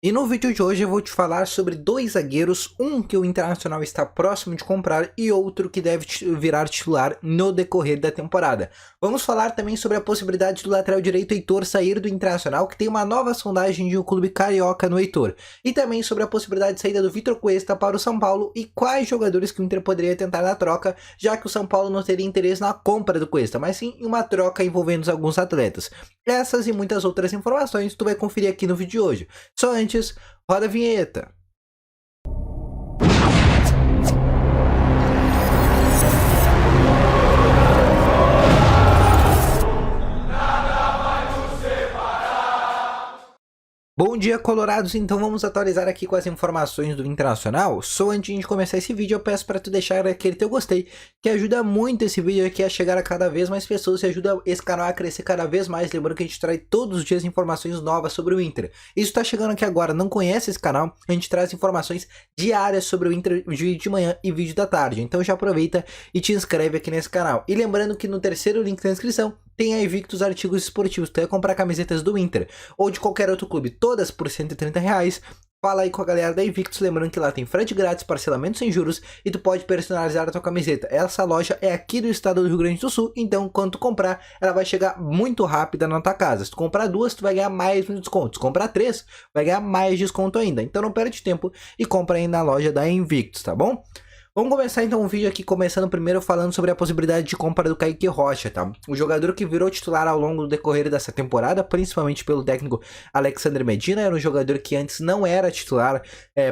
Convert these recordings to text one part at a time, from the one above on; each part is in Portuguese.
E no vídeo de hoje eu vou te falar sobre dois zagueiros, um que o Internacional está próximo de comprar e outro que deve virar titular no decorrer da temporada. Vamos falar também sobre a possibilidade do lateral direito Heitor sair do Internacional, que tem uma nova sondagem de um clube carioca no Heitor. E também sobre a possibilidade de saída do Vitor Cuesta para o São Paulo e quais jogadores que o Inter poderia tentar na troca, já que o São Paulo não teria interesse na compra do Cuesta, mas sim em uma troca envolvendo alguns atletas. Essas e muitas outras informações tu vai conferir aqui no vídeo de hoje. Só antes, roda a vinheta. Bom dia, colorados, então vamos atualizar aqui com as informações do Internacional. Só antes de começar esse vídeo eu peço para tu deixar aquele teu gostei, que ajuda muito esse vídeo aqui a chegar a cada vez mais pessoas e ajuda esse canal a crescer cada vez mais. Lembrando que a gente traz todos os dias informações novas sobre o Inter. E se tu tá chegando aqui agora não conhece esse canal, a gente traz informações diárias sobre o Inter, vídeo de manhã e vídeo da tarde. Então já aproveita e te inscreve aqui nesse canal. E lembrando que no terceiro link da descrição tem a Invictus Artigos Esportivos. Tu vai comprar camisetas do Inter ou de qualquer outro clube, todas por R$130. Fala aí com a galera da Invictus, lembrando que lá tem frete grátis, parcelamento sem juros e tu pode personalizar a tua camiseta. Essa loja é aqui do estado do Rio Grande do Sul, então quando tu comprar, ela vai chegar muito rápida na tua casa. Se tu comprar duas, tu vai ganhar mais um desconto. Se comprar três, vai ganhar mais desconto ainda. Então não perde tempo e compra aí na loja da Invictus, tá bom? Vamos começar então o vídeo aqui, começando primeiro falando sobre a possibilidade de compra do Kaique Rocha, tá? O jogador que virou titular ao longo do decorrer dessa temporada, principalmente pelo técnico Alexandre Medina, era um jogador que antes não era titular,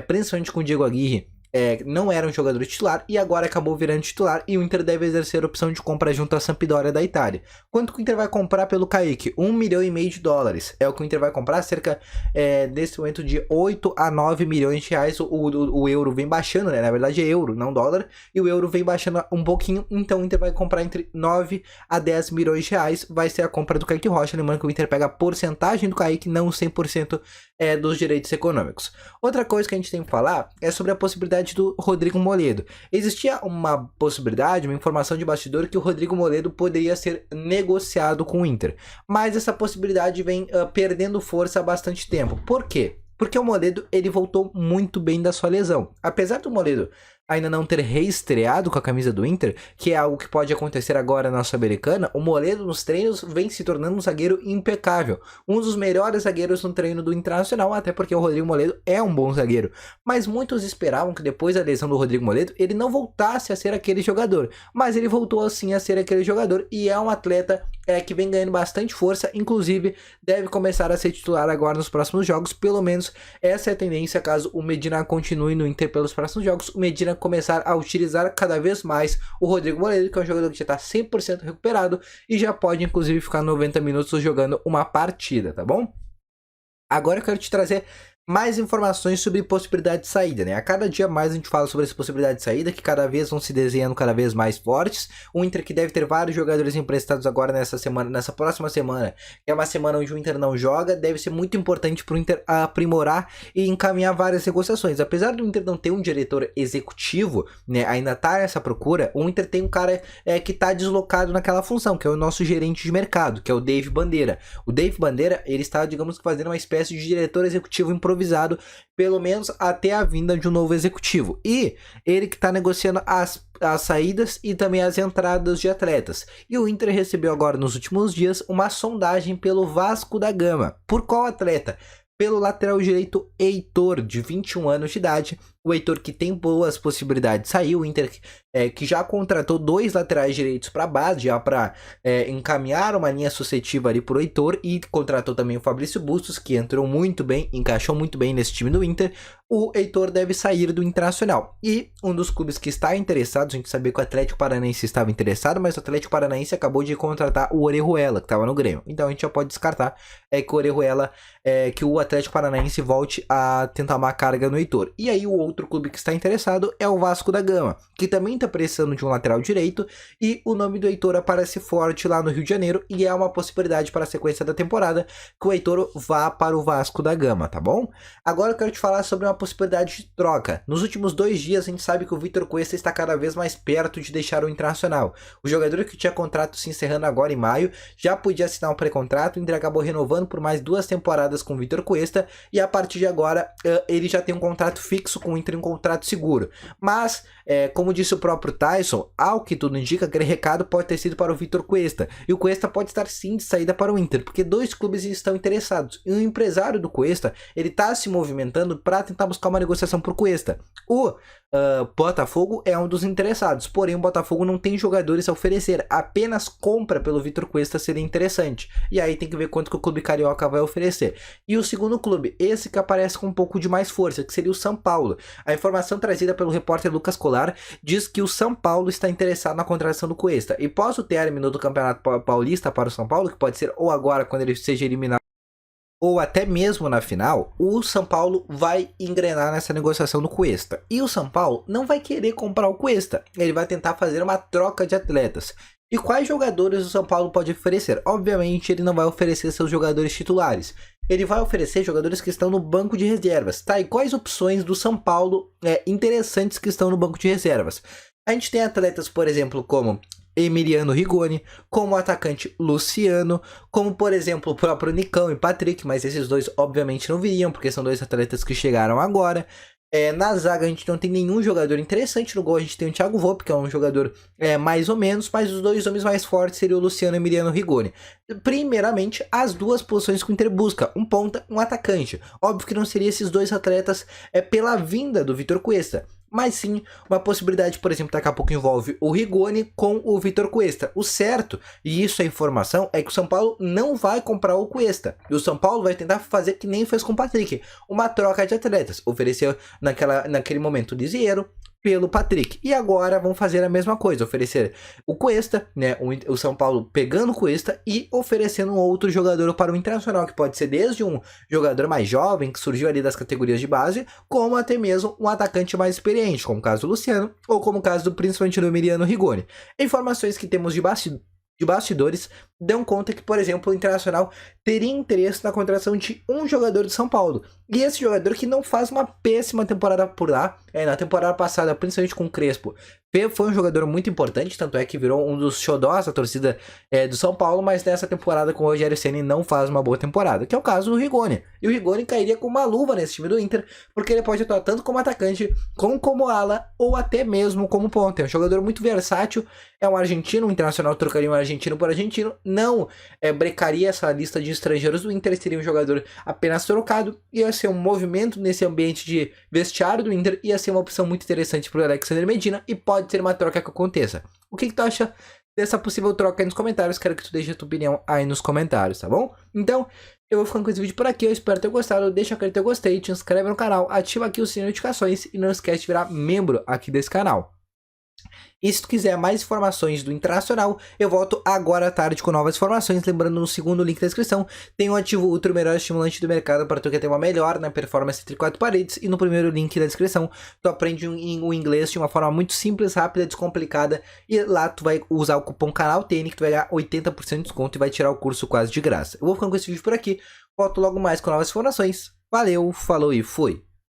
principalmente com o Diego Aguirre. Não era um jogador titular e agora acabou virando titular e o Inter deve exercer a opção de compra junto à Sampdoria da Itália. Quanto que o Inter vai comprar pelo Kaique? $1,5 milhão. É o que o Inter vai comprar, cerca nesse momento de 8 a 9 milhões de reais. O euro vem baixando, né? Na verdade é euro, não dólar. E o euro vem baixando um pouquinho, então o Inter vai comprar entre 9 a 10 milhões de reais. Vai ser a compra do Kaique Rocha. Lembrando que o Inter pega a porcentagem do Kaique, não 100% dos direitos econômicos. Outra coisa que a gente tem que falar é sobre a possibilidade do Rodrigo Moledo. Existia uma possibilidade, uma informação de bastidor que o Rodrigo Moledo poderia ser negociado com o Inter, mas essa possibilidade vem perdendo força há bastante tempo. Por quê? Porque o Moledo ele voltou muito bem da sua lesão. Apesar do Moledo ainda não ter reestreado com a camisa do Inter, que é algo que pode acontecer agora na Sul-Americana, o Moledo nos treinos vem se tornando um zagueiro impecável. Um dos melhores zagueiros no treino do Internacional, até porque o Rodrigo Moledo é um bom zagueiro. Mas muitos esperavam que depois da lesão do Rodrigo Moledo, ele não voltasse a ser aquele jogador. Mas ele voltou assim a ser aquele jogador e é um atleta que vem ganhando bastante força, inclusive deve começar a ser titular agora nos próximos jogos. Pelo menos essa é a tendência caso o Medina continue no Inter pelos próximos jogos. O Medina começar a utilizar cada vez mais o Rodrigo Moledo, que é um jogador que já está 100% recuperado e já pode inclusive ficar 90 minutos jogando uma partida, tá bom? Agora eu quero te trazer mais informações sobre possibilidade de saída, né? A cada dia mais a gente fala sobre essa possibilidade de saída, que cada vez vão se desenhando cada vez mais fortes. O Inter que deve ter vários jogadores emprestados agora nessa semana, nessa próxima semana, que é uma semana onde o Inter não joga, deve ser muito importante para o Inter aprimorar e encaminhar várias negociações. Apesar do Inter não ter um diretor executivo, né, ainda tá nessa procura, o Inter tem um cara que tá deslocado naquela função, que é o nosso gerente de mercado, que é o Dave Bandeira. O Dave Bandeira, ele está, digamos que, fazendo uma espécie de diretor executivo improvisado, pelo menos até a vinda de um novo executivo. E ele que está negociando as saídas e também as entradas de atletas. E o Inter recebeu agora nos últimos dias uma sondagem pelo Vasco da Gama. Por qual atleta? Pelo lateral direito Heitor, de 21 anos de idade. O Heitor que tem boas possibilidades de sair. O Inter que já contratou 2 laterais direitos para a base, já para encaminhar uma linha sucessiva ali para o Heitor. E contratou também o Fabrício Bustos, que entrou muito bem, encaixou muito bem nesse time do Inter. O Heitor deve sair do Internacional. E um dos clubes que está interessado, a gente sabia que o Atlético Paranaense estava interessado, mas o Atlético Paranaense acabou de contratar o Orejuela, que estava no Grêmio. Então a gente já pode descartar que o Orejuela, que o Atlético Paranaense volte a tentar uma carga no Heitor. E aí o outro clube que está interessado é o Vasco da Gama, que também está precisando de um lateral direito, e o nome do Heitor aparece forte lá no Rio de Janeiro, e é uma possibilidade para a sequência da temporada que o Heitor vá para o Vasco da Gama, tá bom? Agora eu quero te falar sobre uma possibilidade de troca. Nos últimos 2 dias a gente sabe que o Vitor Cuesta está cada vez mais perto de deixar o Internacional. O jogador que tinha contrato se encerrando agora em maio já podia assinar um pré-contrato, e acabou renovando por mais 2 temporadas com o Vitor Cuesta, e a partir de agora ele já tem um contrato fixo com o Inter, um contrato seguro. Mas, como disse o próprio Tyson, ao que tudo indica, aquele recado pode ter sido para o Vitor Cuesta, e o Cuesta pode estar sim de saída para o Inter, porque 2 clubes estão interessados, e o empresário do Cuesta, ele está se movimentando para tentar buscar uma negociação por Cuesta. O Botafogo é um dos interessados, porém o Botafogo não tem jogadores a oferecer, apenas compra pelo Vitor Cuesta seria interessante, e aí tem que ver quanto que o clube carioca vai oferecer. E o segundo clube, esse que aparece com um pouco de mais força, que seria o São Paulo. A informação trazida pelo repórter Lucas Colar diz que o São Paulo está interessado na contratação do Cuesta, e pós o término do Campeonato Paulista para o São Paulo, que pode ser ou agora quando ele seja eliminado, ou até mesmo na final, o São Paulo vai engrenar nessa negociação do Cuesta. E o São Paulo não vai querer comprar o Cuesta, ele vai tentar fazer uma troca de atletas. E quais jogadores o São Paulo pode oferecer? Obviamente ele não vai oferecer seus jogadores titulares. Ele vai oferecer jogadores que estão no banco de reservas. Tá, e quais opções do São Paulo interessantes que estão no banco de reservas? A gente tem atletas, por exemplo, como Emiliano Rigoni, como o atacante Luciano, como por exemplo o próprio Nicão e Patrick, mas esses dois obviamente não viriam, porque são 2 atletas que chegaram agora. Na zaga a gente não tem nenhum jogador interessante, no gol a gente tem o Thiago Volpe, que é um jogador mais ou menos, mas os 2 homens mais fortes seriam o Luciano e o Emiliano Rigoni. Primeiramente, as 2 posições que o Inter busca, um ponta, um atacante. Óbvio que não seriam esses 2 atletas pela vinda do Vitor Cuesta, mas sim uma possibilidade, por exemplo, daqui a pouco envolve o Rigoni com o Vitor Cuesta. O certo, e isso é informação, é que o São Paulo não vai comprar o Cuesta. E o São Paulo vai tentar fazer que nem fez com o Patrick, uma troca de atletas. Ofereceu naquele momento o Lisieiro pelo Patrick. E agora vão fazer a mesma coisa, oferecer o Cuesta, né, o São Paulo pegando o Cuesta e oferecendo um outro jogador para o Internacional, que pode ser desde um jogador mais jovem, que surgiu ali das categorias de base, como até mesmo um atacante mais experiente, como o caso do Luciano, ou como o caso principalmente do Emiliano Rigoni. Informações que temos de bastidores dão conta que, por exemplo, o Internacional teria interesse na contratação de um jogador de São Paulo. E esse jogador que não faz uma péssima temporada por lá, na temporada passada, principalmente com o Crespo, foi um jogador muito importante, tanto é que virou um dos xodós da torcida do São Paulo, mas nessa temporada com o Rogério Ceni não faz uma boa temporada, que é o caso do Rigoni. E o Rigoni cairia com uma luva nesse time do Inter, porque ele pode atuar tanto como atacante, como ala, ou até mesmo como ponta. É um jogador muito versátil, é um argentino, o Internacional trocaria um argentino por argentino, não brecaria essa lista de estrangeiros do Inter, seria um jogador apenas trocado, ia ser um movimento nesse ambiente de vestiário do Inter, ia ser uma opção muito interessante para o Alexander Medina, e pode ser uma troca que aconteça. O que tu acha dessa possível troca aí nos comentários? Quero que tu deixe a tua opinião aí nos comentários, tá bom? Então, eu vou ficando com esse vídeo por aqui, eu espero ter gostado, deixa aquele teu gostei, te inscreve no canal, ativa aqui o sininho de notificações e não esquece de virar membro aqui desse canal. E se tu quiser mais informações do Internacional, eu volto agora à tarde com novas informações. Lembrando, no segundo link da descrição, tem o Ativo Ultra, o melhor estimulante do mercado para tu que ter uma melhor na performance entre 4 paredes. E no primeiro link da descrição, tu aprende o inglês de uma forma muito simples, rápida, descomplicada. E lá tu vai usar o cupom CANALTN, que tu vai ganhar 80% de desconto e vai tirar o curso quase de graça. Eu vou ficando com esse vídeo por aqui, volto logo mais com novas informações. Valeu, falou e fui!